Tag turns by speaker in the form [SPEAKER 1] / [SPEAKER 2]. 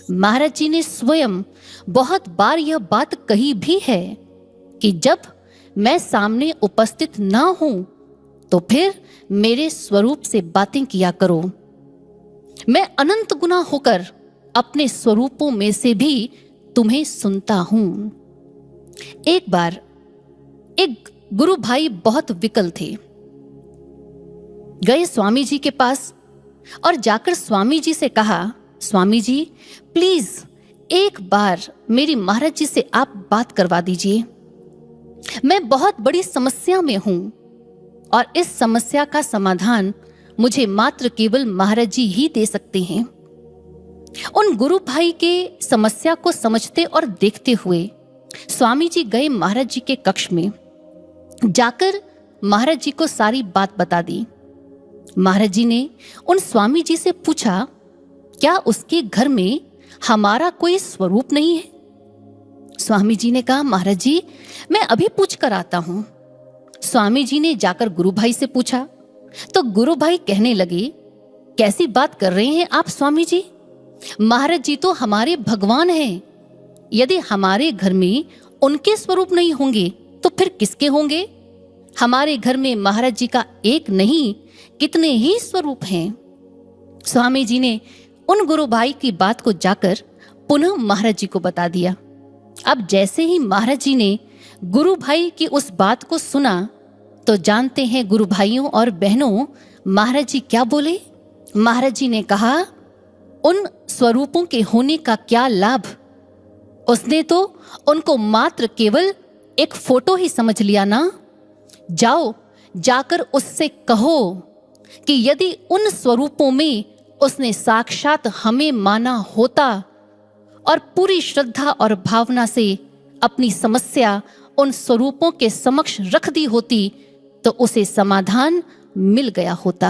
[SPEAKER 1] महाराज जी ने स्वयं बहुत बार यह बात कही भी है कि जब मैं सामने उपस्थित ना हूं तो फिर मेरे स्वरूप से बातें किया करो। मैं अनंत गुना होकर अपने स्वरूपों में से भी तुम्हें सुनता हूं। एक बार एक गुरु भाई बहुत विकल थे, गए स्वामी जी के पास और जाकर स्वामी जी से कहा, स्वामी जी प्लीज एक बार मेरी महाराज जी से आप बात करवा दीजिए। मैं बहुत बड़ी समस्या में हूं और इस समस्या का समाधान मुझे मात्र केवल महाराज जी ही दे सकते हैं। उन गुरु भाई के समस्या को समझते और देखते हुए स्वामी जी गए महाराज जी के कक्ष में, जाकर महाराज जी को सारी बात बता दी। महाराज जी ने उन स्वामी जी से पूछा, क्या उसके घर में हमारा कोई स्वरूप नहीं है? स्वामी जी ने कहा, महाराज जी मैं अभी पूछ कर आता हूं। स्वामी जी ने जाकर गुरु भाई से पूछा तो गुरु भाई कहने लगे, कैसी बात कर रहे हैं आप स्वामी जी? महाराज जी तो हमारे भगवान हैं। यदि हमारे घर में उनके स्वरूप नहीं होंगे तो फिर किसके होंगे? हमारे घर में महाराज जी का एक नहीं कितने ही स्वरूप हैं। स्वामी जी ने उन गुरु भाई की बात को जाकर पुनः महाराज जी को बता दिया। अब जैसे ही महाराज जी ने गुरु भाई की उस बात को सुना तो जानते हैं गुरु भाइयों और बहनों महाराज जी क्या बोले? महाराज जी ने कहा, उन स्वरूपों के होने का क्या लाभ? उसने तो उनको मात्र केवल एक फोटो ही समझ लिया ना। जाओ जाकर उससे कहो कि यदि उन स्वरूपों में उसने साक्षात हमें माना होता और पूरी श्रद्धा और भावना से अपनी समस्या उन स्वरूपों के समक्ष रख दी होती तो उसे समाधान मिल गया होता।